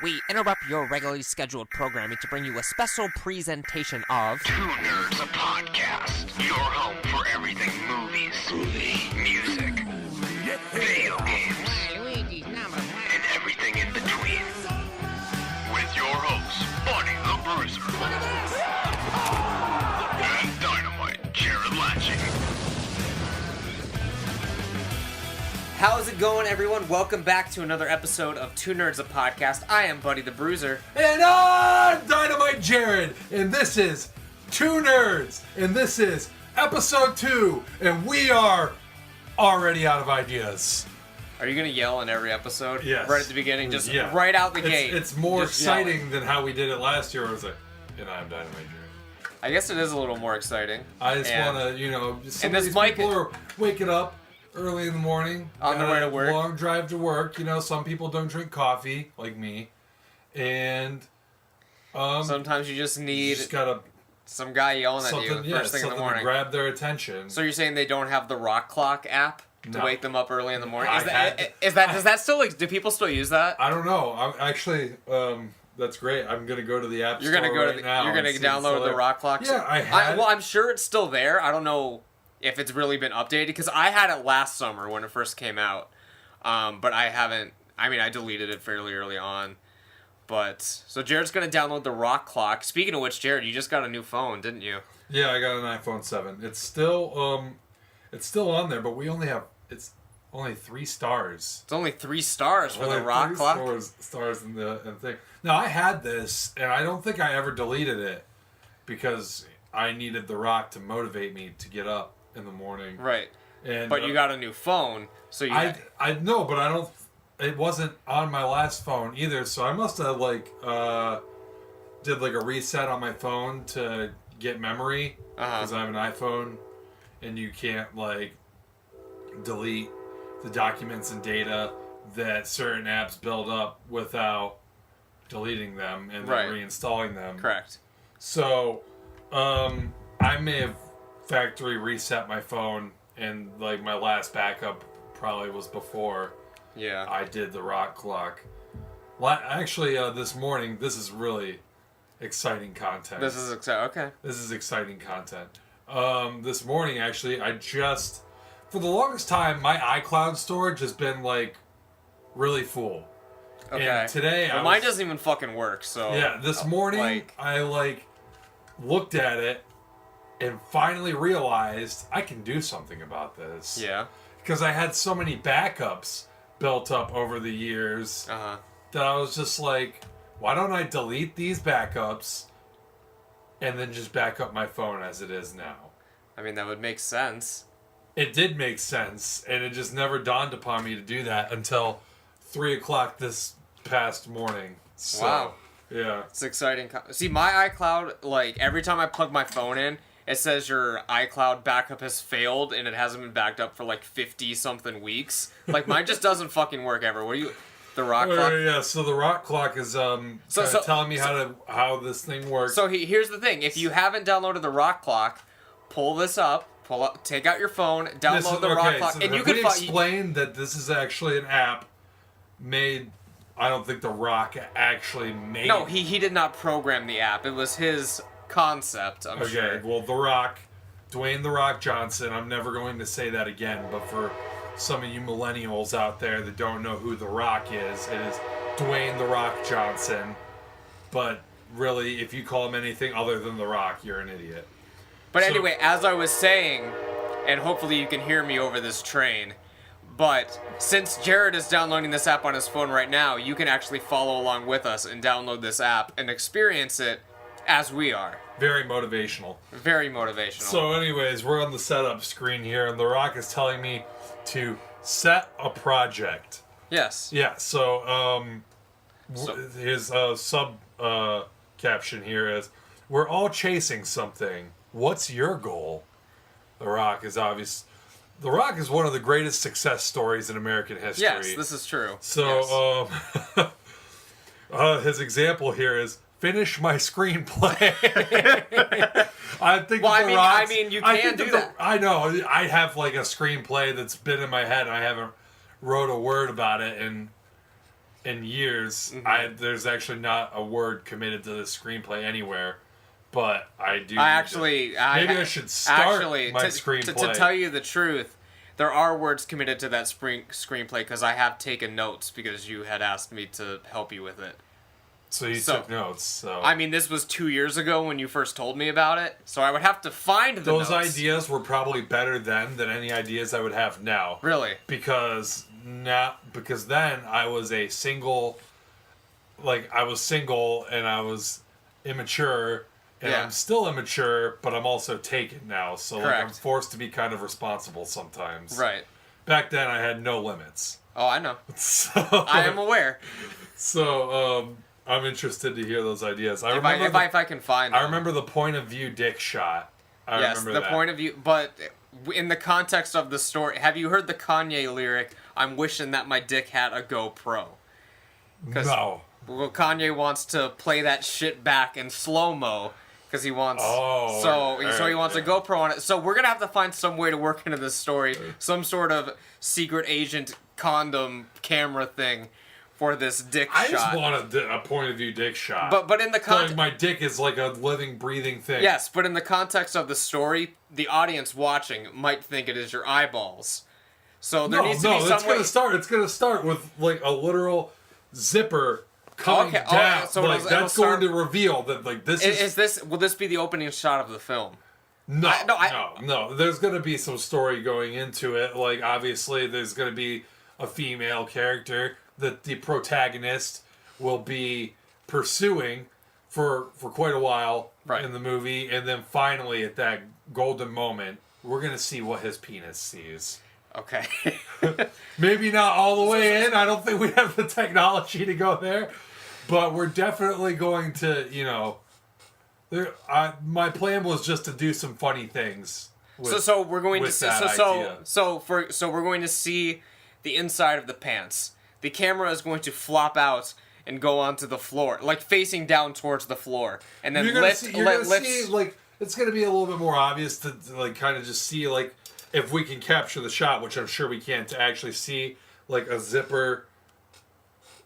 we interrupt your regularly scheduled programming to bring you a special presentation of Two Nerds, a podcast. Your home for everything movies, music, video games, and everything in between. With your hosts, Buddy the Bruiser, and Dynamite Jarrod Latching. How's it going, everyone? Welcome back to another episode of Two Nerds, a podcast. I am Buddy the Bruiser. And I'm Dynamite Jarrod. And this is Two Nerds. And this is episode 2. And we are already out of ideas. Are you going to yell in every episode? Yes. Right at the beginning? Just Yeah. right out the gate. It's more just exciting yelling. than how we did it last year. Where it was like, and I'm Dynamite Jarrod. I guess it is a little more exciting. I just And- want to, some and of this these mic- people are waking up early in the morning. On the got way a to work. Long drive to work. Some people don't drink coffee, like me. And Sometimes you just you need just gotta some guy yelling at you something, first thing in the something to morning. grab their attention. So you're saying they don't have the Rock Clock app to No. wake them up early in the morning? I Is that had- does that still, like, do people still use that? I don't know. I'm actually, that's great. I'm gonna go to the app You're store gonna go right to now. you're gonna and see if it's download still the there. Rock Clock. Yeah, I had. Well, I'm sure it's still there. I don't know if it's really been updated because I had it last summer when it first came out, but I haven't. I mean, I deleted it fairly early on. But so Jared's gonna download the Rock Clock. Speaking of which, Jarrod, you just got a new phone, didn't you? Yeah, I got an iPhone 7. It's still on there, but it's only 3 stars. It's only 3 stars for Only the Rock 3 Clock. stars in the thing. Now I had this, and I don't think I ever deleted it because I needed the Rock to motivate me to get up in the morning. Right. And But you got a new phone, so you. I know, but I don't. It wasn't on my last phone either, so I must have did like a reset on my phone to get memory because I have an iPhone, and you can't delete the documents and data that certain apps build up without deleting them and then Right. reinstalling them. Correct. So, I may have factory reset my phone, and my last backup probably was before Yeah. I did the Rock Clock. Actually, this morning, this is really exciting content. This is exciting. Okay. This is exciting content. This morning, actually, for the longest time, my iCloud storage has been really full. Okay. And today, Well, mine doesn't even fucking work. So. Yeah, this morning I looked at it and finally realized I can do something about this. Yeah. Because I had so many backups built up over the years that I was just like, why don't I delete these backups and then just back up my phone as it is now? I mean, that would make sense. It did make sense, and it just never dawned upon me to do that until 3 o'clock this past morning. So, Wow. Yeah. It's exciting. See, my iCloud, every time I plug my phone in, it says your iCloud backup has failed, and it hasn't been backed up for 50-something weeks. Mine just doesn't fucking work ever. What do you... The Rock Clock? Yeah, so the Rock Clock is telling me how this thing works. So here's the thing. If you haven't downloaded the Rock Clock, pull this up, take out your phone, download the Rock Clock, so and you we can explain that this is actually an app made... I don't think The Rock actually made... No, he did not program the app. It was his concept, I'm sure. Okay, well, The Rock, Dwayne The Rock Johnson, I'm never going to say that again, but for some of you millennials out there that don't know who The Rock is, it is Dwayne The Rock Johnson. But really, if you call him anything other than The Rock, you're an idiot. But anyway, as I was saying, and hopefully you can hear me over this train, but since Jarrod is downloading this app on his phone right now, you can actually follow along with us and download this app and experience it as we are. Very motivational. Very motivational. So anyways, we're on the setup screen here, and The Rock is telling me to set a project. Yes. Yeah, so his caption here is, we're all chasing something. What's your goal? The Rock is one of the greatest success stories in American history. Yes, this is true. So, his example here is, finish my screenplay. I think. Well, The Rock's, you can do that. I know. I have a screenplay that's been in my head. I haven't wrote a word about it, and in years. Mm-hmm. There's actually not a word committed to this screenplay anywhere, but I do. Maybe I should start my screenplay. To tell you the truth, there are words committed to that screenplay because I have taken notes because you had asked me to help you with it. So you took notes. So I mean, this was 2 years ago when you first told me about it, so I would have to find those notes. ideas were probably better then than any ideas I would have now. Really? Because then I was a single, I was single and I was immature, and I'm still immature, but I'm also taken now. So I'm forced to be kind of responsible sometimes. Right. Back then I had no limits. Oh, I know. So, I am aware. So I'm interested to hear those ideas. If I can find them. I remember the point of view dick shot. I remember that. Point of view, but in the context of the story, have you heard the Kanye lyric, "I'm wishing that my dick had a GoPro"? No. Well, Kanye wants to play that shit back in slow-mo because he wants he wants a GoPro on it. So we're gonna have to find some way to work into this story, some sort of secret agent condom camera thing for this dick shot. I just want a point of view dick shot. But in the context, my dick is like a living, breathing thing. Yes, but in the context of the story, the audience watching might think it is your eyeballs. So there needs to be some way. It's gonna start with like a literal zipper coming down. So that's going to reveal that this will this be the opening shot of the film? No. There's gonna be some story going into it. Like obviously, there's gonna be a female character that the protagonist will be pursuing for quite a while in the movie, and then finally at that golden moment, we're gonna see what his penis sees. Okay. Maybe not all the way in. I don't think we have the technology to go there, but we're definitely going to, my plan was just to do some funny things. So we're going to see, we're going to see the inside of the pants. The camera is going to flop out and go onto the floor, like facing down towards the floor, and then it's going to be a little bit more obvious to like kind of just see like if we can capture the shot, which I'm sure we can, to actually see like a zipper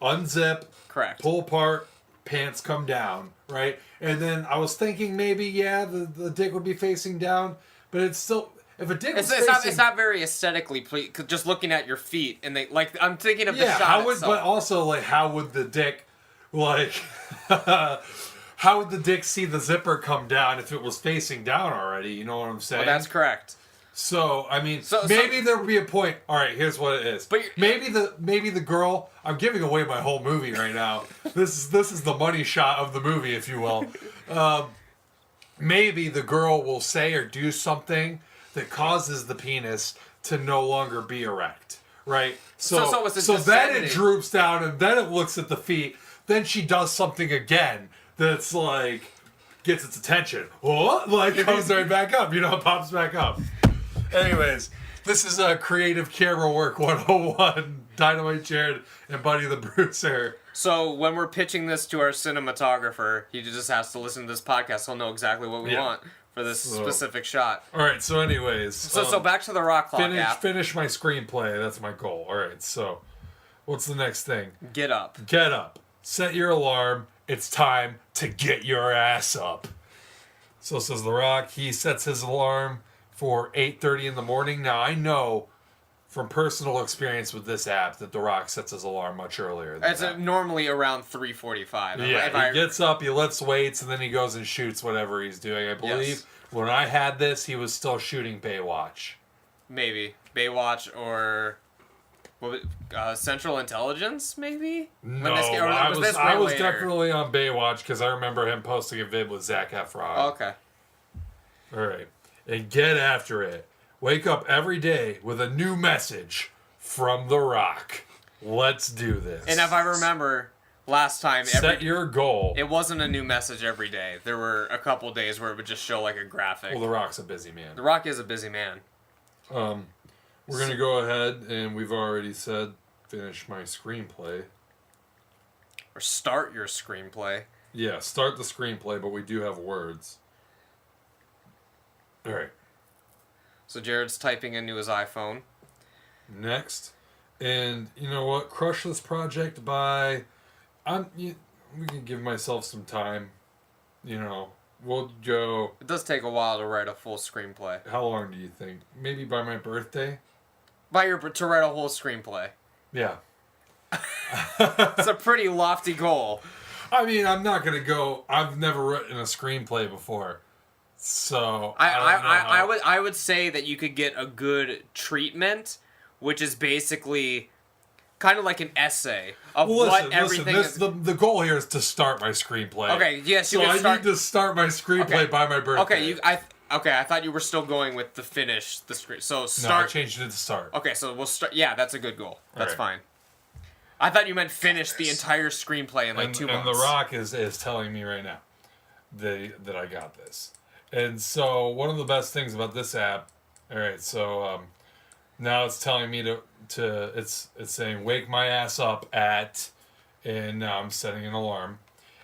unzip, correct, pull apart, pants come down, right, and then I was thinking maybe the dick would be facing down, but it's still. If a dick it's not very aesthetically just looking at your feet, and I'm thinking of the shot itself. But also like how would the dick how would the dick see the zipper come down if it was facing down already? You know what I'm saying? Well, that's correct. So I mean, maybe there would be a point. All right, here's what it is. But maybe the girl. I'm giving away my whole movie right now. This is the money shot of the movie, if you will. Maybe the girl will say or do something that causes the penis to no longer be erect, right? So then it droops down, and then it looks at the feet. Then she does something again that's like gets its attention. What? Like comes right back up, pops back up. Anyways, this is Creative Camera Work 101. Dynamite Jarrod and Buddy the Bruiser. So when we're pitching this to our cinematographer, he just has to listen to this podcast. He'll know exactly what we want for this specific shot. All right. So, anyways, so back to the Rock Clock app. Finish my screenplay. That's my goal. All right. So, what's the next thing? Get up. Get up. Set your alarm. It's time to get your ass up. So says The Rock. He sets his alarm for 8:30 in the morning. Now I know from personal experience with this app that The Rock sets his alarm much earlier than that. Normally around 3:45. Yeah, he gets up, he lifts weights, and then he goes and shoots whatever he's doing. I believe when I had this, he was still shooting Baywatch. Maybe. Baywatch or Central Intelligence, maybe? No, I was definitely on Baywatch because I remember him posting a vid with Zac Efron. Oh, okay. All right. And get after it. Wake up every day with a new message from The Rock. Let's do this. And if I remember last time... Set your goal. It wasn't a new message every day. There were a couple days where it would just show like a graphic. Well, The Rock's a busy man. The Rock is a busy man. We're going to go ahead, and we've already said finish my screenplay. Or start your screenplay. Yeah, start the screenplay, but we do have words. All right. So Jarrod's typing into his iPhone. Next, And you know what? Crush this project by... we can give myself some time. You know, we'll go... It does take a while to write a full screenplay. How long do you think? Maybe by my birthday? To write a whole screenplay. Yeah. It's a pretty lofty goal. I mean, I'm not going to go... I've never written a screenplay before. So, I would say that you could get a good treatment, which is basically kind of like an essay of everything is. The goal here is to start my screenplay. Okay, yes, you so can start. Need to start my screenplay by my birthday. Okay, I thought you were still going with the finish the screen. So start. No, I changed it to start. Okay, so we'll start. Yeah, that's a good goal. That's right. fine. I thought you meant finish the entire screenplay in like 2 months. And The Rock is telling me right now that I got this. And so one of the best things about this app, all right, so now it's telling me it's saying wake my ass up at, and now I'm setting an alarm.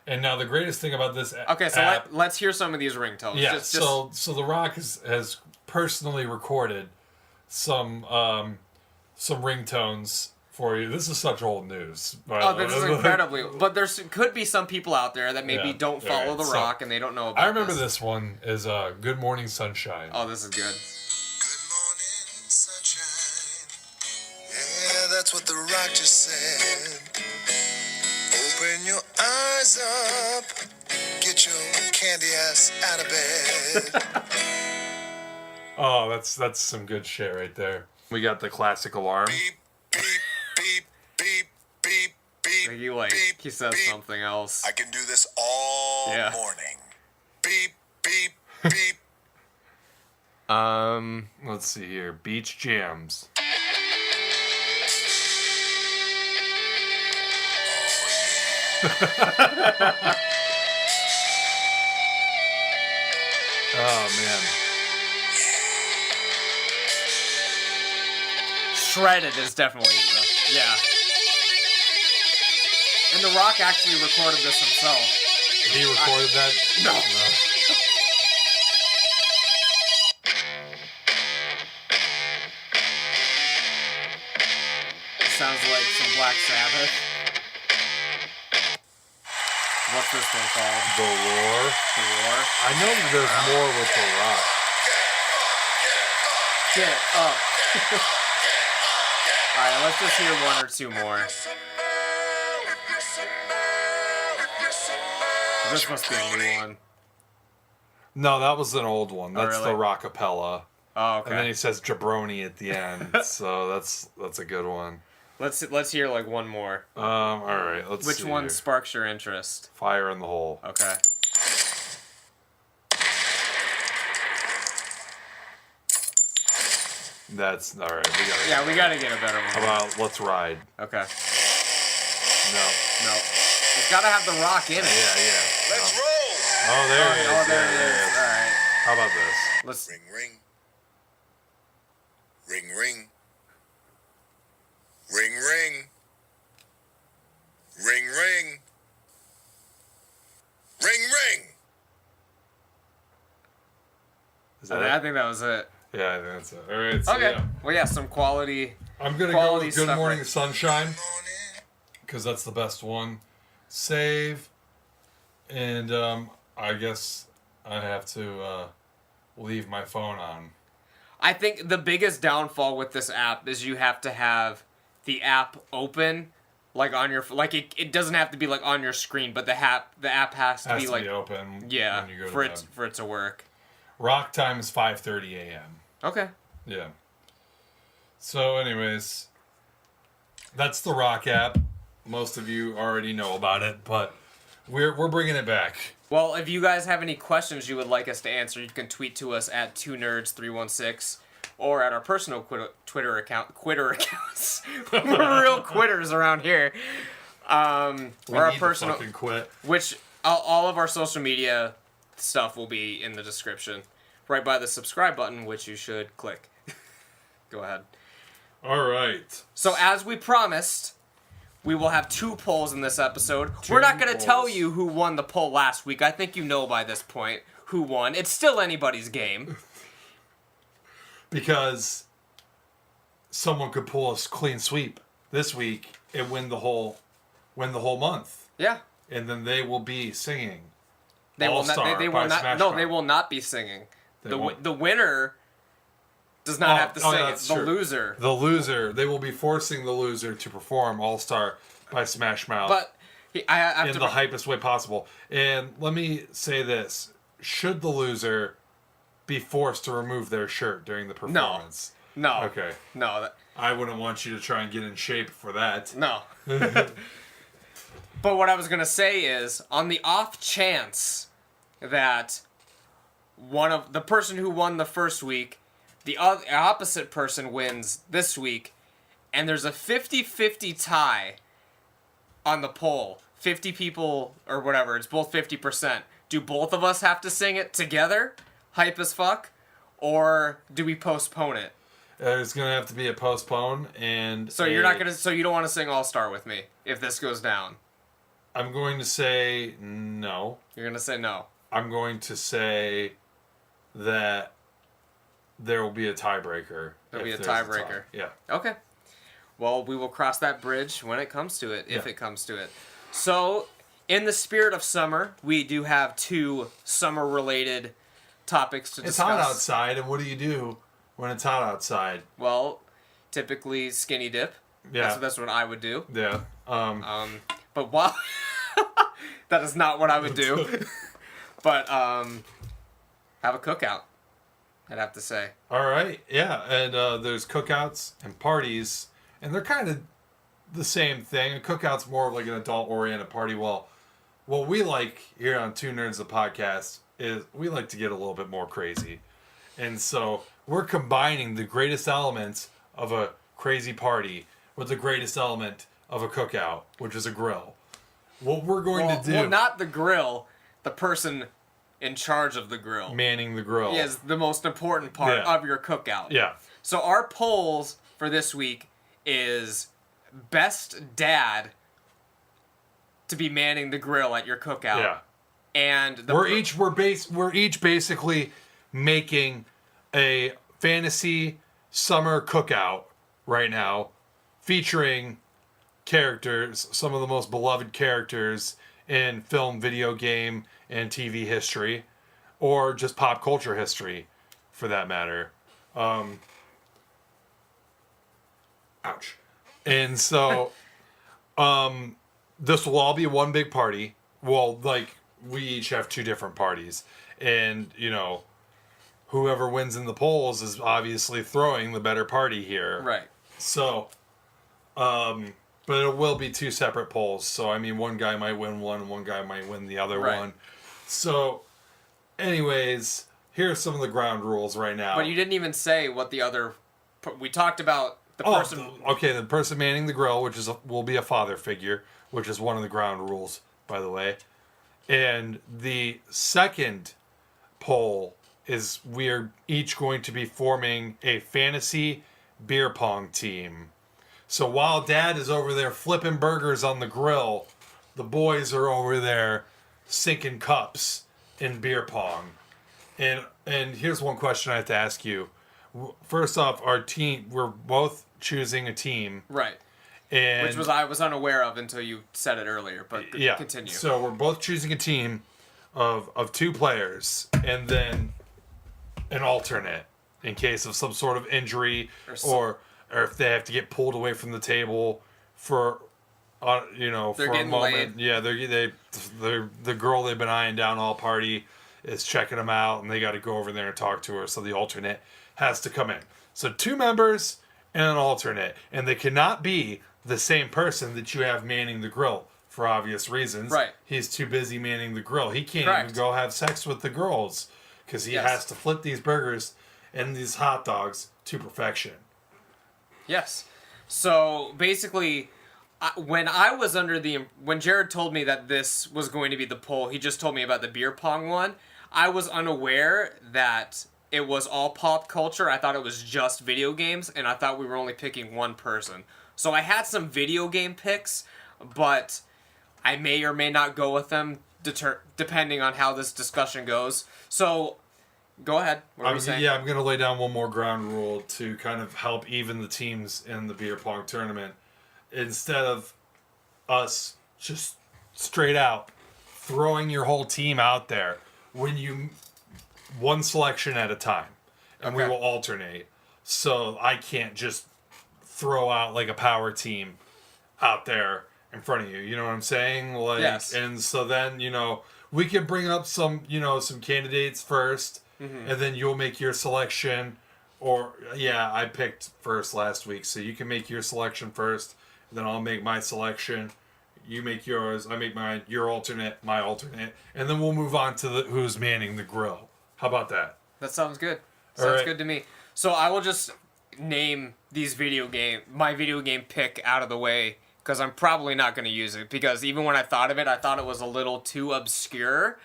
And now the greatest thing about this okay, so app, let's hear some of these ringtones. Yeah, so The Rock has personally recorded some ringtones for you. This is such old news. This is incredibly... But there could be some people out there that maybe don't follow The Rock and they don't know about I remember this one is Good Morning Sunshine. Oh, this is good. Good morning, sunshine. Yeah, that's what The Rock just said. Open your eyes up. Get your candy ass out of bed. Oh, that's some good shit right there. We got the classic alarm. Beep, beep, beep, beep, beep, beep. He says beep. something else. I can do this all morning. Beep, beep, beep. Let's see here. Beach Jams. Oh man. Shredded is definitely yeah. And The Rock actually recorded this himself. He recorded that? No. It sounds like some Black Sabbath. What's this one called? The Roar. The Roar? I know that there's more with The Rock. Get up. Alright, let's just hear one or two more. This must be a new one. No, that was an old one. That's really? The Rockapella. Oh, okay. And then he says jabroni at the end. So that's a good one. Let's hear like one more. All right, let's Which see one here. sparks your interest? Fire in the Hole. Okay. That's all right. We gotta get a better one. How about Let's Ride? Okay. No. It's gotta have The Rock in it. Yeah. Let's roll. Oh, there it is. Oh, there it is. All right. How about this? Let's. Ring, ring. Ring, ring. Ring, ring. Ring, ring. Ring, ring. Is that I it? think that was it. Yeah, I think that's it. All right. So Okay. Yeah. Well, yeah, some quality. I'm gonna go Quality with Good stuff, Morning right? Sunshine Morning. because that's the best one. Save, and I guess I have to leave my phone on. I think the biggest downfall with this app is you have to have the app open, like on your it doesn't have to be like on your screen, but the app has to be like open. yeah when you go for to it bed. for it to work. Rock time is 5:30 a.m. Okay. Yeah. So, anyways, that's the Rock app. Most of you already know about it, but we're bringing it back. Well, if you guys have any questions you would like us to answer, you can tweet to us at 2nerds316 or at our personal Twitter account. Quitter accounts. We're real quitters around here. We Or our need personal, to fucking quit. which all of our social media stuff will be in the description, right by the subscribe button, which you should click. Go ahead. All right. So as we promised, we will have 2 polls in this episode. We're not going to tell polls. you who won the poll last week. I think you know by this point who won. It's still anybody's game. Because someone could pull a clean sweep. this week and win the whole month. Yeah. And then they will be singing. They will not. They will not. Smash No, Mouth. they will not be singing. Won't. The winner does not have to sing it. that's true. The loser. The loser. They will be forcing the loser to perform All Star by Smash Mouth. But I have in to the hypest way possible. And let me say this: should the loser be forced to remove their shirt during the performance? No. Okay. No. I wouldn't want you to try and get in shape for that. No. But what I was gonna say is, on the off chance that one of the person who won the first week, the opposite person wins this week, and there's a 50-50 tie on the poll, 50 people or whatever, it's both 50%. Do both of us have to sing it together, hype as fuck, or do we postpone it? It's gonna have to be a postpone, and so you're not gonna. So you don't want to sing All Star with me if this goes down. I'm going to say no. You're gonna say no. I'm going to say that there will be a tiebreaker. There'll be a there's tiebreaker. Yeah. Okay. Well, we will cross that bridge when it comes to it, if Yeah. it comes to it. So, in the spirit of summer, we do have 2 summer-related topics to discuss. It's hot outside, and what do when it's hot outside? Well, typically skinny dip. Yeah. That's what I would do. Yeah. But while that is not what I would do. But have a cookout, I'd have to say. All right. Yeah, and there's cookouts and parties, and they're kind of the same thing. A cookout's more of like an adult-oriented party. Well, what we like here on Two Nerds the Podcast is we like to get a little bit more crazy. And so we're combining the greatest elements of a crazy party with the greatest element of a cookout, which is a grill. What we're going to do... Well, not the grill, the person in charge of the grill. Manning the grill. Is the most important part of your cookout. Yeah. So our polls for this week is best dad to be manning the grill at your cookout. Yeah. And We're each basically making a fantasy summer cookout right now, featuring characters, some of the most beloved characters in film, video game, and TV history, or just pop culture history, for that matter. Ouch. And so, this will all be one big party. Well, like, we each have 2 different parties. And, whoever wins in the polls is obviously throwing the better party here. Right. So, but it will be 2 separate polls. So, I mean, one guy might win one, and one guy might win the other one. So, anyways, here's some of the ground rules right now. But you didn't even say what the other... We talked about the person... The person manning the grill, which will be a father figure, which is one of the ground rules, by the way. And the second poll is we are each going to be forming a fantasy beer pong team. So while Dad is over there flipping burgers on the grill, the boys are over there sinking cups in beer pong. And here's one question I have to ask you. First off, our team, we're both choosing a team. Right. And Which I was unaware of until you said it earlier, but continue. So we're both choosing a team of 2 players, and then an alternate in case of some sort of injury or if they have to get pulled away from the table for for a moment. Laid. Yeah, they're the girl they've been eyeing down all party is checking them out, and they got to go over there and talk to her. So the alternate has to come in. So 2 members and an alternate, and they cannot be the same person that you have manning the grill for obvious reasons. Right. He's too busy manning the grill. He can't even go have sex with the girls because he has to flip these burgers and these hot dogs to perfection. Yes. So basically, when Jarrod told me that this was going to be the poll, he just told me about the beer pong one. I was unaware that it was all pop culture. I thought it was just video games, and I thought we were only picking one person. So I had some video game picks, but I may or may not go with them depending on how this discussion goes. So, go ahead. What are you saying? Yeah, I'm going to lay down one more ground rule to kind of help even the teams in the beer pong tournament. instead of us just straight out throwing your whole team out there when you one selection at a time, and we Okay. will alternate. So I can't just throw out like a power team out there in front of you. You know what I'm saying? Like, Yes. and so then we can bring up some some candidates first, and then you'll make your selection. Or I picked first last week, so you can make your selection first. Then I'll make my selection. You make yours. I make mine. Your alternate. My alternate. And then we'll move on to who's manning the grill. How about that? That sounds good. All Sounds right. good to me. So I will just name my video game pick out of the way, because I'm probably not going to use it, because even when I thought of it, I thought it was a little too obscure.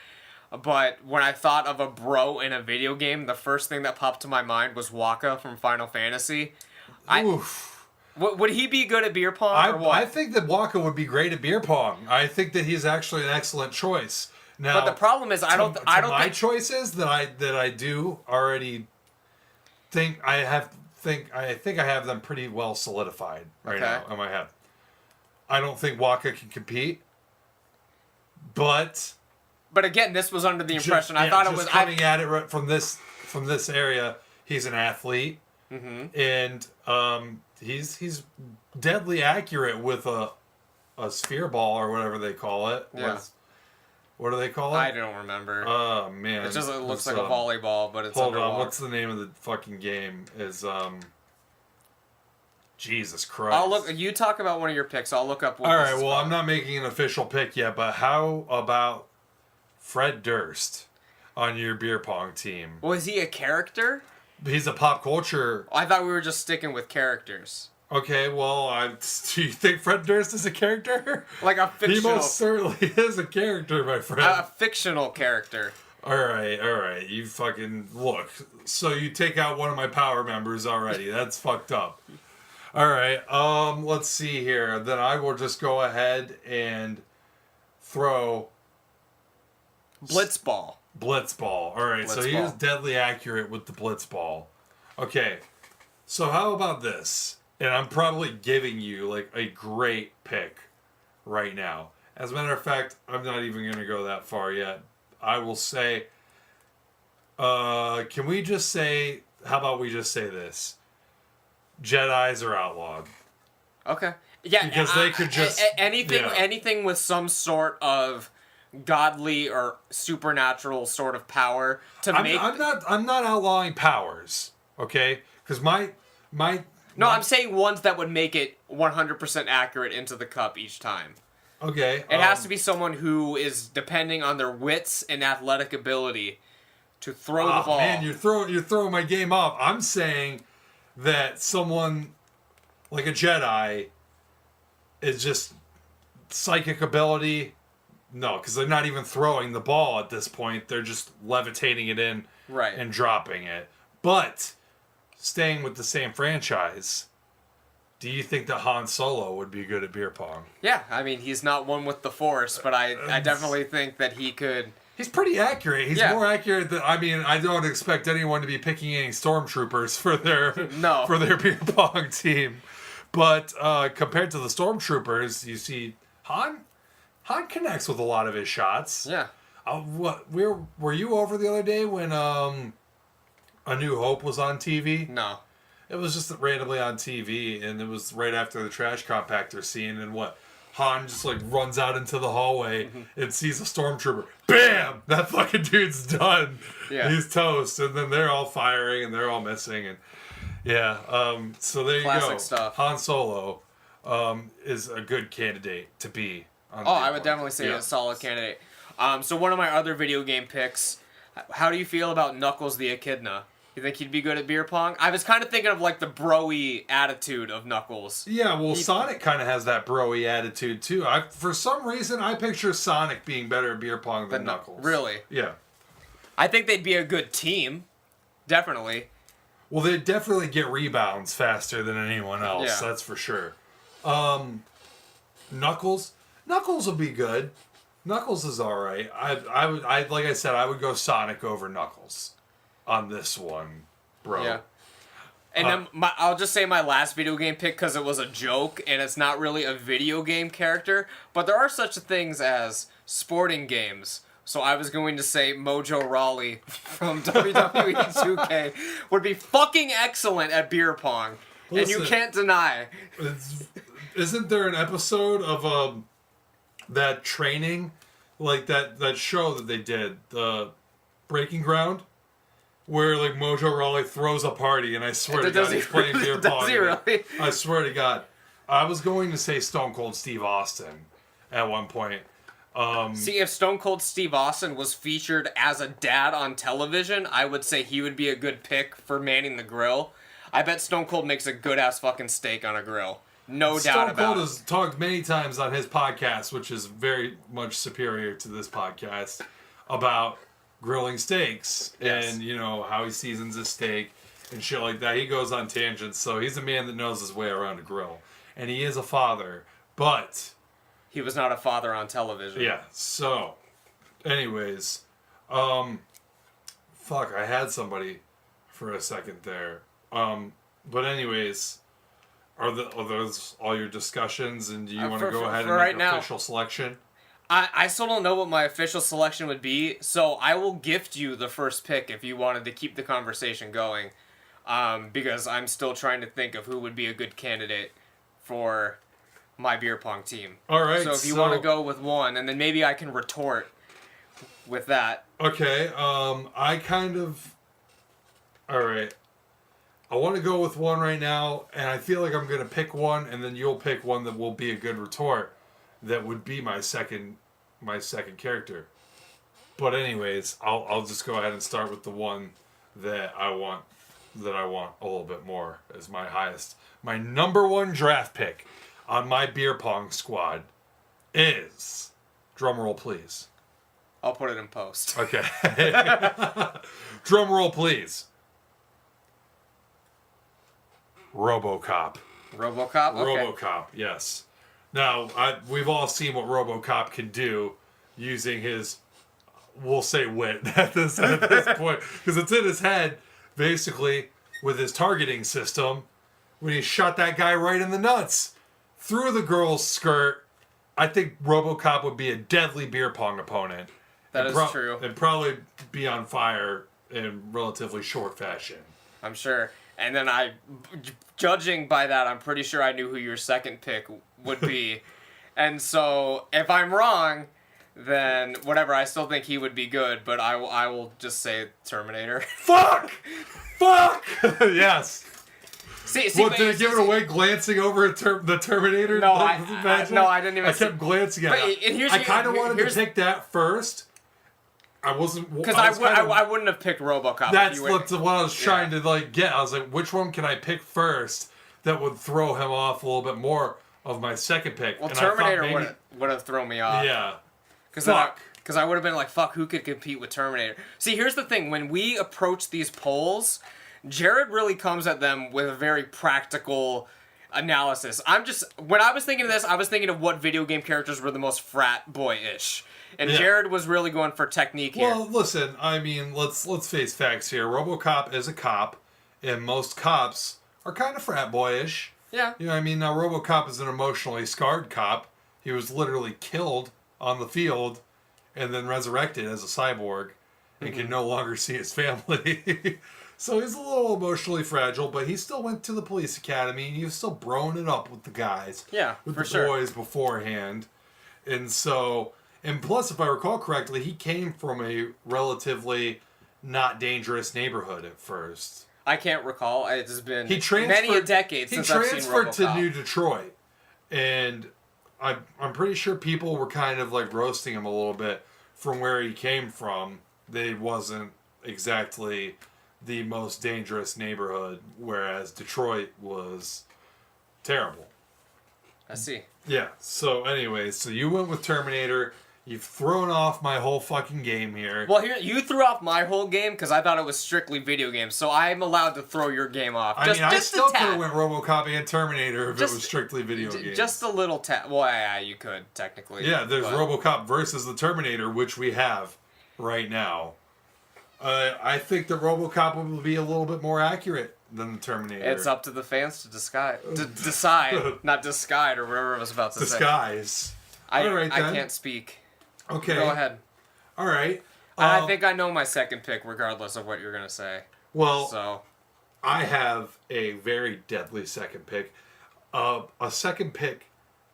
But when I thought of a bro in a video game, the first thing that popped to my mind was Waka from Final Fantasy. Oof. Would he be good at beer pong or what? I think that Waka would be great at beer pong. I think that he's actually an excellent choice. Now, But the problem is, I don't my think choices that I do already think I have them pretty well solidified right Okay. now in my head. I don't think Waka can compete, but again, this was under the impression. I thought it was coming at it right from this area. He's an athlete, and he's deadly accurate with a sphere ball or whatever they call it. Yeah. What do they call it? I don't remember. Oh man! It just looks It's, like a volleyball, but it's Hold on, underwater. what's the name of the fucking game? Is Jesus Christ! I'll look. You talk about one of your picks. I'll look up. What All this right, is well, called. I'm not making an official pick yet, but how about Fred Durst on your beer pong team? Well, is he a character? He's a pop culture. I thought we were just sticking with characters, Okay, well, do you think Fred Durst is a character? like a He fictional, most certainly is a character, my friend. a fictional character. All right. You fucking look. So you take out one of my power members already. That's fucked up. All right. Let's see here. Then I will just go ahead and throw Blitzball. Blitzball. All right. So he Blitzball. is deadly accurate with the Blitzball. Okay. So how about this? And I'm probably giving you like a great pick right now. As a matter of fact, I'm not even going to go that far yet. I will say, can we just say, how about we just say this? Jedis are outlawed. Okay. Yeah, Because they could just- anything with some sort of godly or supernatural sort of power to I'm make. not outlawing powers, okay? Because No, I'm saying ones that would make it 100% accurate into the cup each time. okay. It has to be someone who is depending on their wits and athletic ability to throw the ball. Man, you're throwing my game off. I'm saying that someone like a Jedi is just psychic ability. No, because they're not even throwing the ball at this point. They're just levitating it in Right. and dropping it. But staying with the same franchise, do you think that Han Solo would be good at beer pong? Yeah, I mean, he's not one with the Force, but I definitely think that he could. He's pretty accurate. He's Yeah. more accurate than I don't expect anyone to be picking any stormtroopers for their No. for their beer pong team. But compared to the stormtroopers, you see Han connects with a lot of his shots. Yeah. Were you over the other day when A New Hope was on TV? No. It was just randomly on TV, and it was right after the trash compactor scene, and Han just like runs out into the hallway and sees a stormtrooper. Bam! That fucking dude's done. Yeah. He's toast, and then they're all firing and they're all missing, and so there you Classic go. stuff. Han Solo is a good candidate to be on Oh, the I would board. definitely say Yeah. a solid candidate. So one of my other video game picks. How do you feel about Knuckles the Echidna? You think he'd be good at beer pong? I was kind of thinking of like the bro-y attitude of Knuckles. Yeah, well, Sonic kind of has that bro-y attitude too. For some reason, I picture Sonic being better at beer pong than Knuckles. Really? Yeah. I think they'd be a good team. Definitely. Well, they definitely get rebounds faster than anyone else. Yeah. That's for sure. Knuckles will be good. Knuckles is all right. I like I said, I would go Sonic over Knuckles on this one, bro. Yeah. And then I'll just say my last video game pick because it was a joke and it's not really a video game character, but there are such things as sporting games. So I was going to say Mojo Rawley from WWE 2K would be fucking excellent at beer pong. Listen, and you can't deny. Isn't there an episode of that training, like that show that they did, the Breaking Ground, where like Mojo Rawley throws a party, and I swear to God he's playing beer pong. Does he really? I swear to God. I was going to say Stone Cold Steve Austin at one point. See, if Stone Cold Steve Austin was featured as a dad on television, I would say he would be a good pick for manning the grill. I bet Stone Cold makes a good-ass fucking steak on a grill. No doubt about it. Stone Cold has talked many times on his podcast, which is very much superior to this podcast, about grilling steaks. Yes. And, you know, how he seasons his steak and shit like that. He goes on tangents, so he's a man that knows his way around a grill. And he is a father, but... he was not a father on television. Yeah, so... anyways, fuck, I had somebody for a second there. But anyways... Are those all your discussions, and do you want to go ahead and make an official selection? I still don't know what my official selection would be, so I will gift you the first pick if you wanted to keep the conversation going, because I'm still trying to think of who would be a good candidate for my beer pong team. All right. So if you want to go with one, and then maybe I can retort with that. Okay. All right. I want to go with one right now, and I feel like I'm going to pick one, and then you'll pick one that will be a good retort that would be my second character. But I'll just go ahead and start with the one that I want a little bit more as my highest. My number one draft pick on my beer pong squad is, drumroll please. I'll put it in post. Okay. Drumroll please. RoboCop. RoboCop? Okay. RoboCop, yes. Now, we've all seen what RoboCop can do using his, we'll say wit at this point, because it's in his head, basically, with his targeting system, when he shot that guy right in the nuts, through the girl's skirt. I think RoboCop would be a deadly beer pong opponent. That is true. And probably be on fire in relatively short fashion. I'm sure. And then judging by that, I'm pretty sure I knew who your second pick would be. And so, if I'm wrong, then whatever, I still think he would be good, but I will just say Terminator. Fuck! Yes. See, what, did I give it away glancing over the Terminator? No, I didn't even. I kept glancing at it. I kind of wanted to pick that first. I wasn't... because I wouldn't have picked RoboCop. That's what I was trying to get. I was like, which one can I pick first that would throw him off a little bit more of my second pick? Well, and Terminator would have thrown me off. Yeah. Because I would have been like, fuck, who could compete with Terminator? See, here's the thing. When we approach these polls, Jarrod really comes at them with a very practical analysis. When I was thinking of this, I was thinking of what video game characters were the most frat boy-ish. And Jarrod was really going for technique here. Well, listen, I mean, let's face facts here. RoboCop is a cop, and most cops are kind of frat boyish. Yeah. You know what I mean? Now, RoboCop is an emotionally scarred cop. He was literally killed on the field and then resurrected as a cyborg and can no longer see his family. So he's a little emotionally fragile, but he still went to the police academy, and he was still broing it up with the guys. Yeah, with for the boys beforehand. And so... and plus, if I recall correctly, he came from a relatively not dangerous neighborhood at first. I can't recall. It's been many a decade since I've seen RoboCop. He transferred to New Detroit. And I'm pretty sure people were kind of like roasting him a little bit from where he came from. They wasn't exactly the most dangerous neighborhood, whereas Detroit was terrible. I see. Yeah, so anyways, so you went with Terminator. You've thrown off my whole fucking game here. Well, here you threw off my whole game because I thought it was strictly video games, so I'm allowed to throw your game off. I still could have went RoboCop and Terminator if it was strictly video games. Just a little tap. Well, yeah, you could technically. Yeah, there's RoboCop versus the Terminator, which we have right now. I think that RoboCop will be a little bit more accurate than the Terminator. It's up to the fans to decide, not disguise or whatever I was about to say. Disguise. I then. can't speak. Okay. Go ahead. All right. I think I know my second pick, regardless of what you're gonna say. Well, So, I have a very deadly second pick. A second pick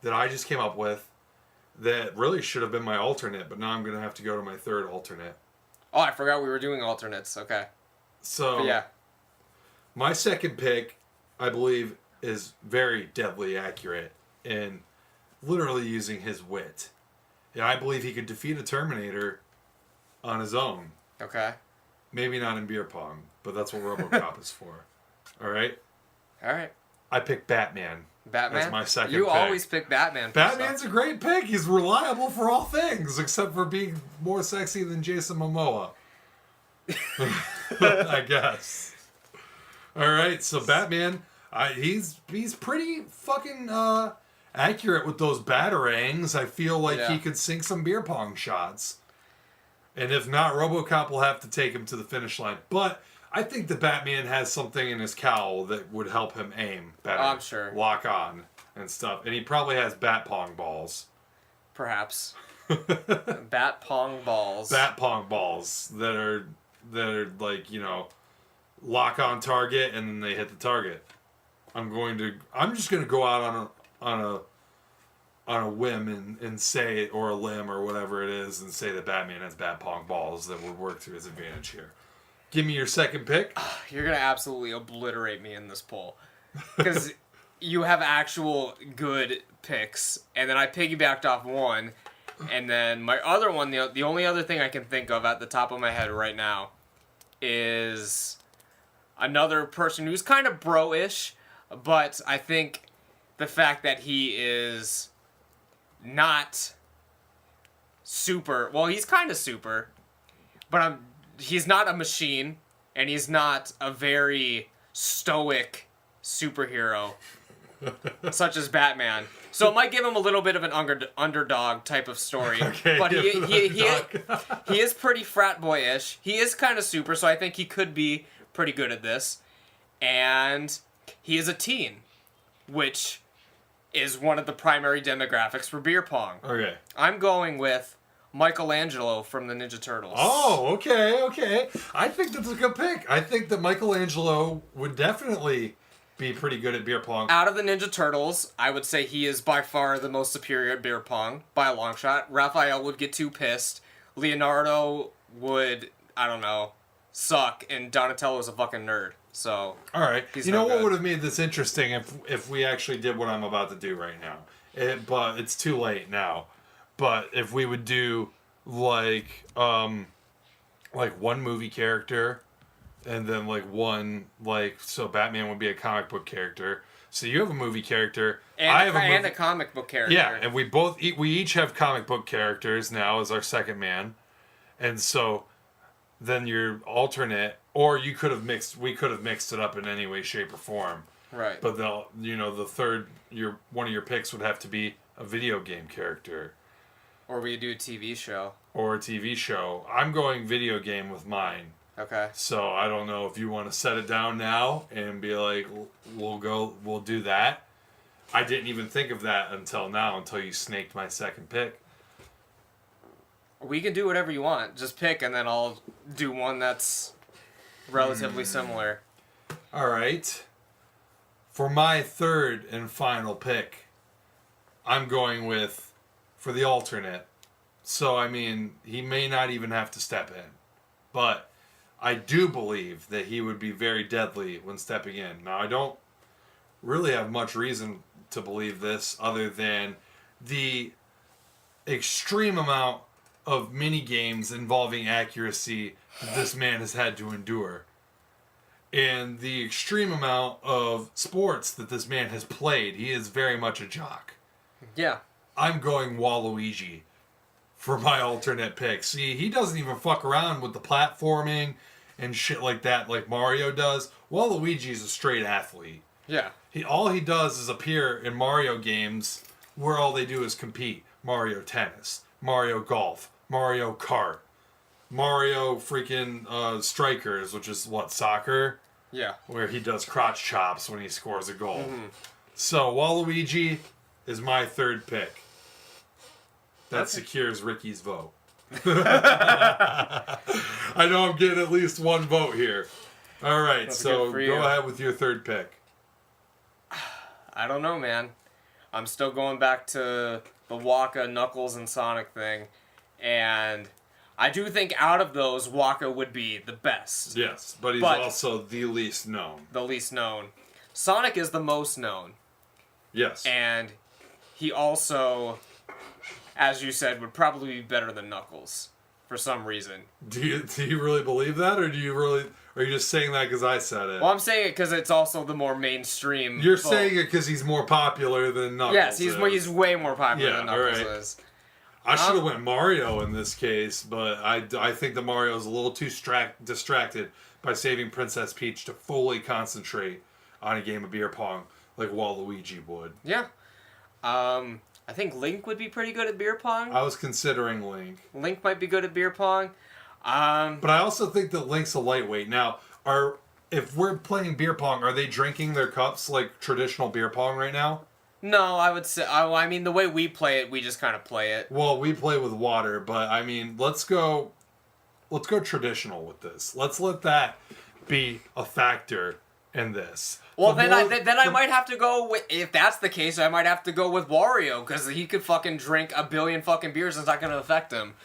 that I just came up with that really should have been my alternate, but now I'm gonna have to go to my third alternate. oh, I forgot we were doing alternates. Okay. So But yeah. my second pick, I believe, is very deadly accurate in literally using his wit. And I believe he could defeat a Terminator on his own. Okay. Maybe not in beer pong, but that's what RoboCop is for. All right? All right. I picked Batman. Batman. That's my second You pick. always pick Batman. For Batman's stuff. a great pick. He's reliable for all things, except for being more sexy than Jason Momoa. I guess. All right, so Batman, he's pretty fucking accurate with those batarangs. I feel like he could sink some beer pong shots. And if not, RoboCop will have to take him to the finish line. But I think the Batman has something in his cowl that would help him aim better. I'm sure. Lock on and stuff. And he probably has bat pong balls. Perhaps. Bat pong balls. Bat pong balls that are like, you know, lock on target and then they hit the target. I'm just gonna go out on a whim and say, or a limb or whatever it is, and say that Batman has bat pong balls that would work to his advantage here. Give me your second pick. You're gonna absolutely obliterate me in this poll because you have actual good picks, and then I piggybacked off one, and then my other one, the only other thing I can think of at the top of my head right now is another person who's kind of bro-ish, but I think the fact that he is not super, well, he's kind of super, but he's not a machine, and he's not a very stoic superhero, such as Batman. So it might give him a little bit of an underdog type of story. Okay, but he is pretty frat boyish. He is kind of super, so I think he could be pretty good at this. And he is a teen, which is one of the primary demographics for beer pong. Okay. I'm going with Michelangelo from the Ninja Turtles. Oh, okay. I think that's a good pick. I think that Michelangelo would definitely be pretty good at beer pong. Out of the Ninja Turtles, I would say he is by far the most superior at beer pong, by a long shot. Raphael would get too pissed. Leonardo would, I don't know, suck. And Donatello's a fucking nerd. So, all right. He's You know no what good. would have made this interesting if we actually did what I'm about to do right now? But it's too late now. But if we would do like one movie character, and then one so Batman would be a comic book character. So you have a movie character. I have a comic book character. Yeah, and we each have comic book characters now as our second man, and so then your alternate, or we could have mixed it up in any way, shape, or form. Right. But the third, one of your picks would have to be a video game character. Or we do a TV show. Or a TV show. I'm going video game with mine. Okay. So I don't know if you want to set it down now and be like, we'll do that. I didn't even think of that until you snaked my second pick. We can do whatever you want. Just pick, and then I'll do one that's relatively similar. All right. For my third and final pick, I'm going with, for the alternate. So, I mean, he may not even have to step in. But I do believe that he would be very deadly when stepping in. Now, I don't really have much reason to believe this other than the extreme amount of mini games involving accuracy that this man has had to endure. And the extreme amount of sports that this man has played. He is very much a jock. Yeah. I'm going Waluigi for my alternate pick. See, he doesn't even fuck around with the platforming and shit like that like Mario does. Waluigi's a straight athlete. Yeah. All he does is appear in Mario games where all they do is compete. Mario Tennis, Mario Golf, Mario Kart, Mario freaking Strikers, which is what, soccer? Yeah. where he does crotch chops when he scores a goal. Mm-hmm. So Waluigi is my third pick. That Okay. secures Ricky's vote. I know I'm getting at least one vote here. All right, That's so good for go you. ahead with your third pick. I don't know, man. I'm still going back to the Waka, Knuckles, and Sonic thing. And I do think out of those, Waka would be the best. Yes, but he's But- also the least known. The least known. Sonic is the most known. Yes. And he also, as you said, would probably be better than Knuckles. For some reason. Do you really believe that, or are you just saying that because I said it? Well, I'm saying it because it's also the more mainstream. You're saying it because he's more popular than Knuckles. Yes, is. he's way more popular than Yeah, Knuckles alright. is. I should have went Mario in this case, but I think that Mario's a little too distracted by saving Princess Peach to fully concentrate on a game of beer pong like Waluigi would. Yeah. I think Link would be pretty good at beer pong. I was considering Link. Link might be good at beer pong. But I also think that Link's a lightweight. Now, if we're playing beer pong, are they drinking their cups like traditional beer pong right now? No, I would say. I mean, the way we play it, we just kind of play it. Well, we play with water, but I mean, let's go traditional with this. Let's let that be a factor in this. Well, The then more- I might have to go with. If that's the case, I might have to go with Wario because he could fucking drink a billion fucking beers and it's not gonna affect him.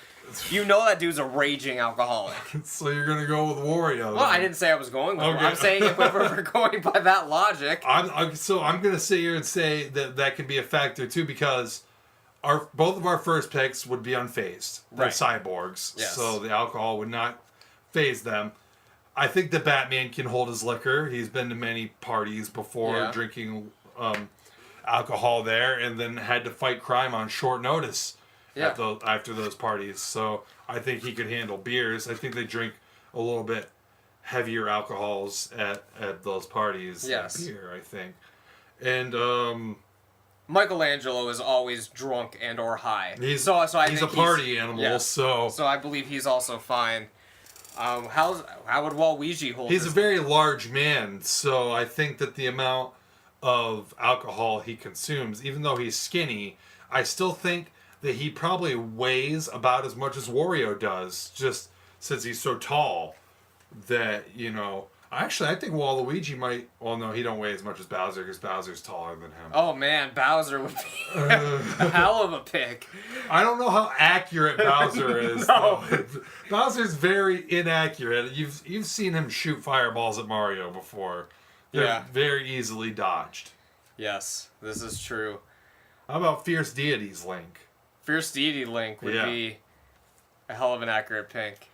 You know that dude's a raging alcoholic. So you're gonna go with Wario. Well, I then. didn't say I was going with him. Okay. I'm saying if we're going by that logic. I'm gonna sit here and say that could be a factor too because both of our first picks would be unfazed. They're Right. cyborgs, Yes. so the alcohol would not phase them. I think that Batman can hold his liquor. He's been to many parties before Yeah. drinking alcohol there, and then had to fight crime on short notice after those parties. So I think he could handle beers. I think they drink a little bit heavier alcohols at those parties. Yes. Than beer, I think. And Michelangelo is always drunk and or high. he's I a think party animal, yes. so So I believe he's also fine. How would Waluigi hold? he's a his... very large man. So I think that the amount of alcohol he consumes, even though he's skinny, I still think that he probably weighs about as much as Wario does, just since he's so tall. That, actually, I think Waluigi might. Well, no, he don't weigh as much as Bowser because Bowser's taller than him. Oh man, Bowser would be a hell of a pick. I don't know how accurate Bowser is. No. Though. Bowser's very inaccurate. You've seen him shoot fireballs at Mario before. They're Yeah. very easily dodged. Yes, this is true. How about Fierce Deities Link? Fierce Deity Link would Yeah. be a hell of an accurate pick.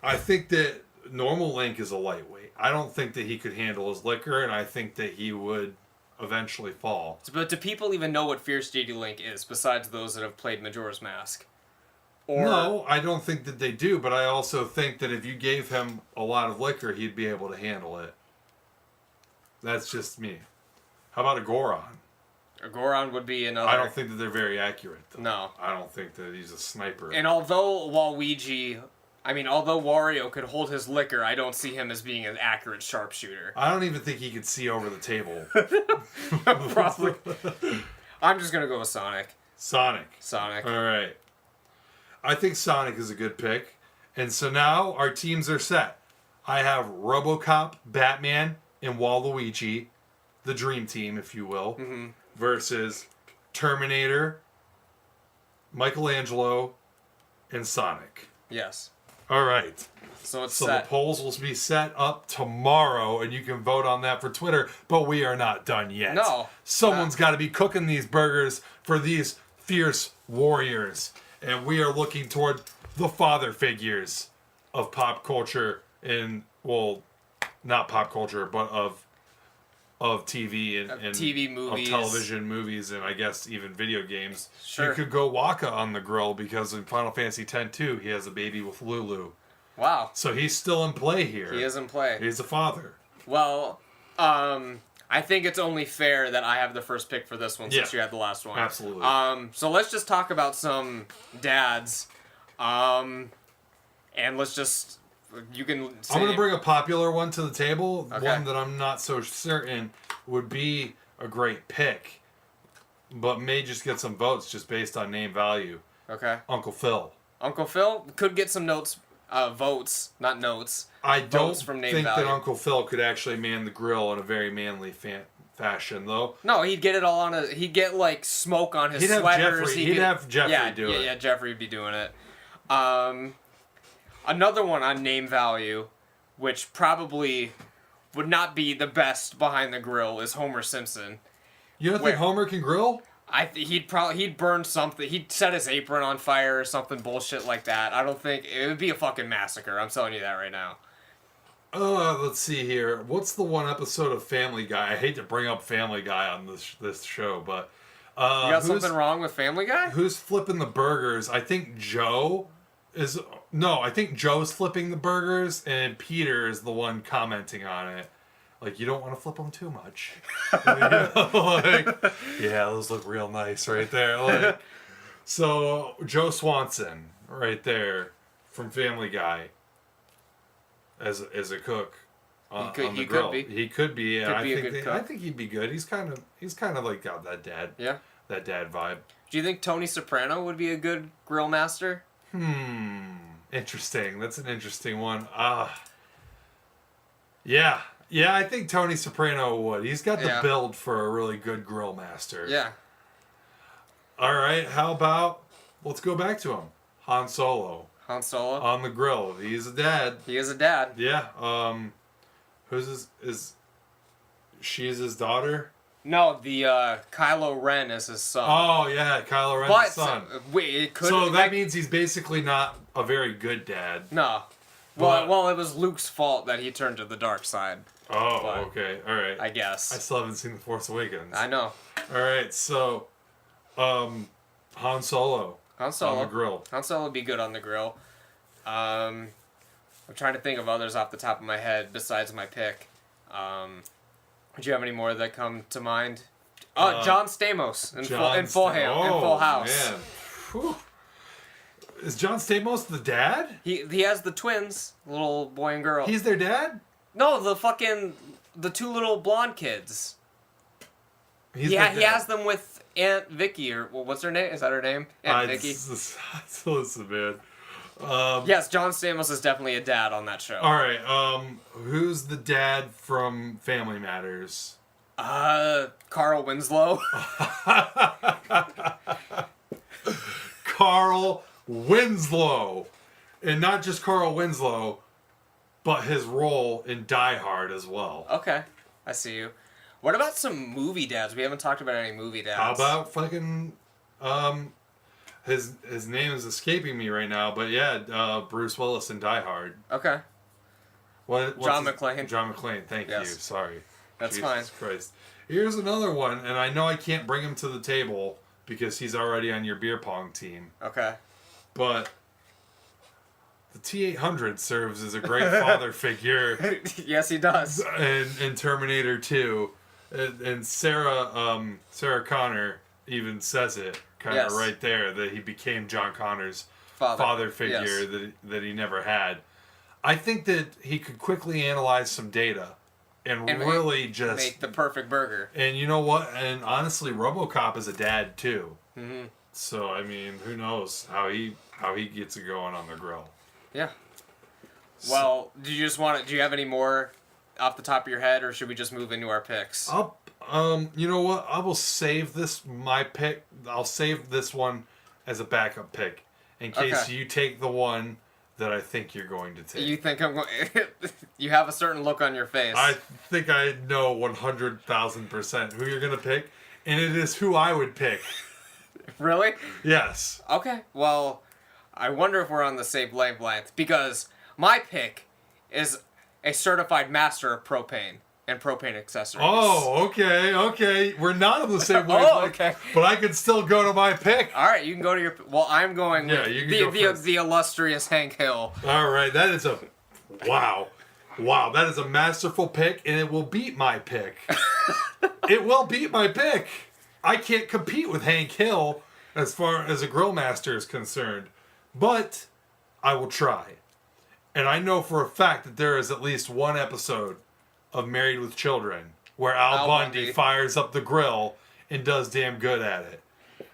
I think that normal Link is a lightweight. I don't think that he could handle his liquor, and I think that he would eventually fall. But do people even know what Fierce Deity Link is, besides those that have played Majora's Mask? Or No, I don't think that they do, but I also think that if you gave him a lot of liquor, he'd be able to handle it. That's just me. How about a Goron? a Goron would be another. I don't think that they're very accurate, though. No. I don't think that he's a sniper. And although Wario could hold his liquor, I don't see him as being an accurate sharpshooter. I don't even think he could see over the table. Probably. I'm just gonna go with Sonic. Sonic. Sonic. All right. I think Sonic is a good pick. And so now our teams are set. I have RoboCop, Batman, and Waluigi, the dream team, if you will, versus Terminator, Michelangelo, and Sonic. Yes. All right. So it's So set. the polls will be set up tomorrow, and you can vote on that for Twitter, but we are not done yet. No. Someone's got to be cooking these burgers for these fierce warriors. And we are looking toward the father figures of pop culture and, well, not pop culture, but of TV and TV movies. of television movies, and I guess even video games. Sure. You could go Waka on the grill because in Final Fantasy X-2 he has a baby with Lulu. Wow. So he's still in play here. He is in play. He's a father. Well, I think it's only fair that I have the first pick for this one since Yeah. you had the last one. Absolutely. So let's just talk about some dads. And let's just You can. I'm going to bring a popular one to the table. Okay. One that I'm not so certain would be a great pick, but may just get some votes just based on name value. Okay. Uncle Phil. Uncle Phil could get some votes, not notes. I don't Votes from name think value. that Uncle Phil could actually man the grill in a very manly fashion, though. No, he'd get it all on he'd get like smoke on his He'd have sweaters. Jeffrey- he'd have Jeffrey do it. Yeah, Jeffrey would be doing it. Another one on name value, which probably would not be the best behind the grill, is Homer Simpson. You don't think Homer can grill? He'd burn something. He'd set his apron on fire or something bullshit like that. I don't think it would be a fucking massacre. I'm telling you that right now. Let's see here. What's the one episode of Family Guy? I hate to bring up Family Guy on this show, but You got something wrong with Family Guy? who's flipping the burgers? I think Joe is. No, I think Joe's flipping the burgers, and Peter is the one commenting on it. Like, you don't want to flip them too much. Like, yeah, those look real nice right there. Like, so Joe Swanson, right there, from Family Guy, as a cook on the grill. Could be. He could be. Yeah, Could be a good cook. I think he'd be good. He's kind of like got that dad. Yeah. That dad vibe. Do you think Tony Soprano would be a good grill master? Interesting. That's an interesting one. Yeah. Yeah, I think Tony Soprano would. He's got the build for a really good grill master. Yeah. All right, how about, let's go back to him. Han Solo. Han Solo. On the grill. He's a dad. He is a dad. Yeah. Who's she's his daughter? No, the Kylo Ren is his son. Oh, yeah, Kylo Ren's son. Wait, it could. So that means he's basically not a very good dad. No. Well, it was Luke's fault that he turned to the dark side. Oh, But okay. All right. I guess. I still haven't seen The Force Awakens. I know. All right, so Han Solo. Han Solo. On the grill. Han Solo would be good on the grill. I'm trying to think of others off the top of my head besides my pick. Do you have any more that come to mind? Oh, John Stamos in Full House. Man. Whew. Is John Stamos the dad? He has the twins, little boy and girl. He's their dad? No, the two little blonde kids. He has them with Aunt Vicky, or what's her name? Is that her name? Aunt Vicky. Listen, man. Yes, John Stamos is definitely a dad on that show. All right. Who's the dad from Family Matters? Carl Winslow. Carl Winslow, and not just Carl Winslow, but his role in Die Hard as well. Okay, I see you. What about some movie dads? We haven't talked about any movie dads. How about fucking his name is escaping me right now, but yeah, Bruce Willis in Die Hard. Okay. John McClane. John McClane. Thank you. Sorry. That's Jesus fine. Christ. Here's another one, and I know I can't bring him to the table because he's already on your beer pong team. Okay. But the T-800 serves as a great father figure. Yes, he does. In Terminator 2. And Sarah Connor even says it kind of right there, that he became John Connor's father figure that he never had. I think that he could quickly analyze some data and really just make the perfect burger. And you know what? And honestly, RoboCop is a dad too. Mm-hmm. So I mean, who knows how he gets it going on the grill? Yeah. Well, do you have any more off the top of your head, or should we just move into our picks? You know what? I will save my pick. I'll save this one as a backup pick in case you take the one that I think you're going to take. You think I'm going? You have a certain look on your face. I think I know 100,000% who you're gonna pick, and it is who I would pick. Really? Yes. Okay. Well, I wonder if we're on the same wavelength, because my pick is a certified master of propane and propane accessories. Oh, okay. We're not on the same wavelength. Okay. But I could still go to my pick. All right, you can go to your. Well, I'm going with you can go first. the illustrious Hank Hill. All right, that is a wow. That is a masterful pick, and it will beat my pick. It will beat my pick. I can't compete with Hank Hill as far as a grill master is concerned, but I will try. And I know for a fact that there is at least one episode of Married with Children where Al Bundy fires up the grill and does damn good at it.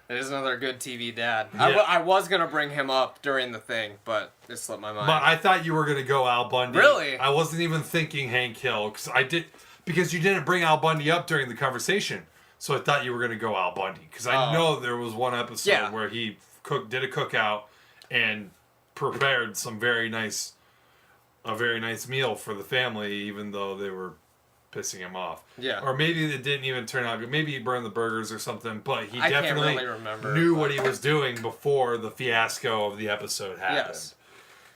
It is another good TV dad. Yeah. I was going to bring him up during the thing, but it slipped my mind. But I thought you were going to go Al Bundy. Really? I wasn't even thinking Hank Hill because you didn't bring Al Bundy up during the conversation. So I thought you were going to go Al Bundy because I know there was one episode where he did a cookout and prepared a very nice meal for the family, even though they were pissing him off. Yeah. Or maybe it didn't even turn out good. Maybe he burned the burgers or something, but he definitely can't really remember, knew what he was doing before the fiasco of the episode happened. Yes.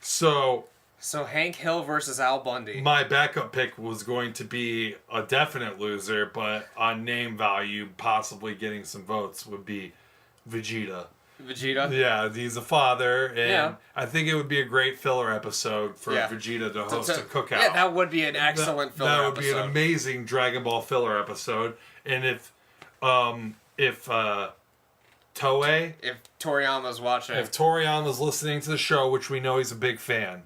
So Hank Hill versus Al Bundy. my backup pick was going to be a definite loser, but on name value, possibly getting some votes, would be Vegeta. Vegeta? Yeah, he's a father, and I think it would be a great filler episode for Vegeta to host a cookout. Yeah, that would be an excellent filler episode. That would be an amazing Dragon Ball filler episode. And if Toei, if Toriyama's watching, if Toriyama's listening to the show, which we know he's a big fan,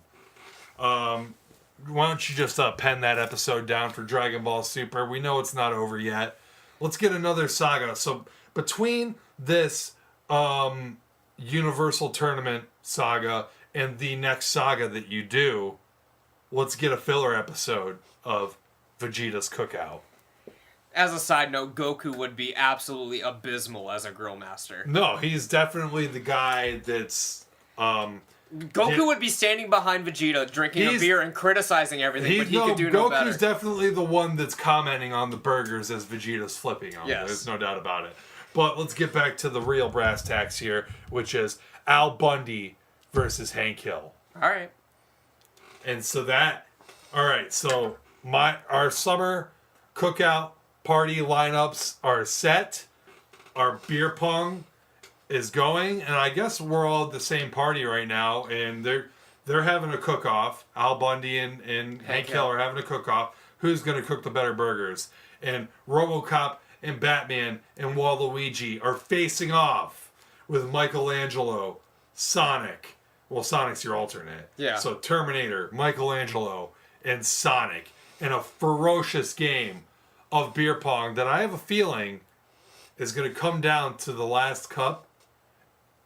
why don't you just pen that episode down for Dragon Ball Super? We know it's not over yet. Let's get another saga. So between this Universal Tournament saga and the next saga that you do, let's get a filler episode of Vegeta's Cookout. As a side note, Goku would be absolutely abysmal as a grill master. No, he's definitely the guy that's Goku would be standing behind Vegeta, drinking a beer and criticizing everything, but he could do no better. Goku's definitely the one that's commenting on the burgers as Vegeta's flipping on them. Yes. There's no doubt about it. But let's get back to the real brass tacks here, which is Al Bundy versus Hank Hill. All right. And so so our summer cookout party lineups are set. Our beer pong is going, and I guess we're all at the same party right now, and they're having a cook-off. Al Bundy and Hank Hill are having a cook-off. Who's going to cook the better burgers? And RoboCop and Batman and Waluigi are facing off with Michelangelo, Sonic. Well, Sonic's your alternate. Yeah. So Terminator, Michelangelo, and Sonic in a ferocious game of beer pong that I have a feeling is going to come down to the last cup,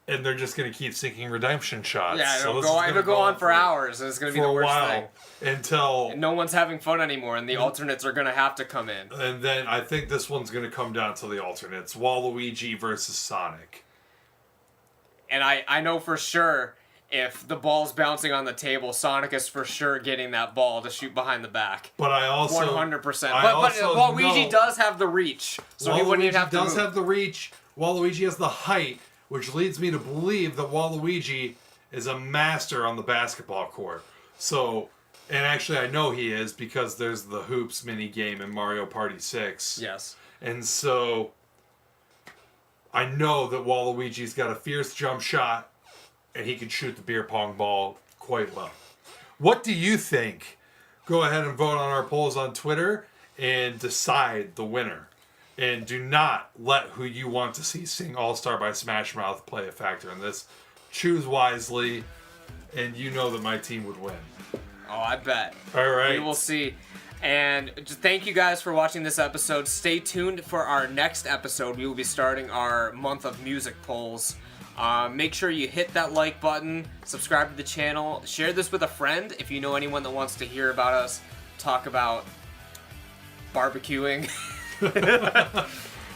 and they're just going to keep sinking redemption shots. Yeah, it'll go on for hours, and it's going to be the worst thing. Until... And no one's having fun anymore, and the alternates are going to have to come in. And then I think this one's going to come down to the alternates. Waluigi versus Sonic. And I know for sure if the ball's bouncing on the table, Sonic is for sure getting that ball to shoot behind the back. But I also... 100%. But Waluigi does have the reach, so he wouldn't even have to move. have the reach. Waluigi has the height, which leads me to believe that Waluigi is a master on the basketball court. So, and actually I know he is because there's the hoops mini game in Mario Party 6. Yes. And so I know that Waluigi's got a fierce jump shot and he can shoot the beer pong ball quite well. What do you think? Go ahead and vote on our polls on Twitter and decide the winner. And do not let who you want to see sing All-Star by Smash Mouth play a factor in this. Choose wisely, and you know that my team would win. Oh, I bet. All right. We will see. And just thank you guys for watching this episode. Stay tuned for our next episode. We will be starting our month of music polls. Make sure you hit that like button, subscribe to the channel, share this with a friend if you know anyone that wants to hear about us talk about barbecuing.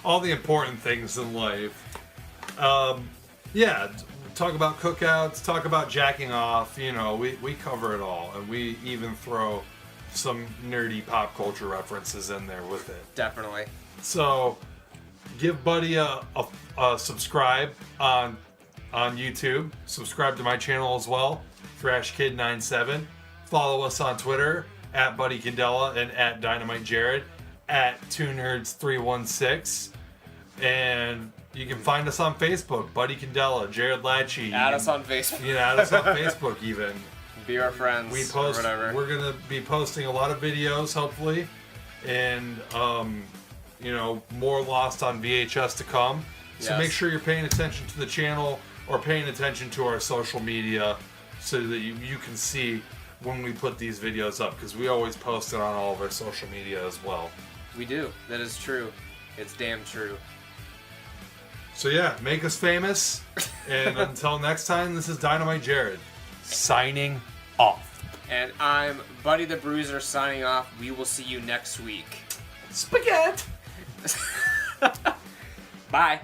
All the important things in life. Yeah, talk about cookouts, talk about jacking off. You know, we cover it all, and we even throw some nerdy pop culture references in there with it. Definitely. So, give Buddy a subscribe on YouTube. Subscribe to my channel as well, ThrashKid97. Follow us on Twitter at Buddy Candela and at Dynamite Jarrod, at TwoNerds316, and you can find us on Facebook, Buddy Candela, Jarrod Latchy. Add us on Facebook. You can add us on Facebook even. Be our friends. We post. Or whatever. We're gonna be posting a lot of videos, hopefully, and more Lost on VHS to come. So make sure you're paying attention to the channel or paying attention to our social media, so that you can see when we put these videos up, because we always post it on all of our social media as well. We do. That is true. It's damn true. So yeah, make us famous. And until next time, this is Dynamite Jarrod, signing off. And I'm Buddy the Bruiser signing off. We will see you next week. Spaghetti! Bye.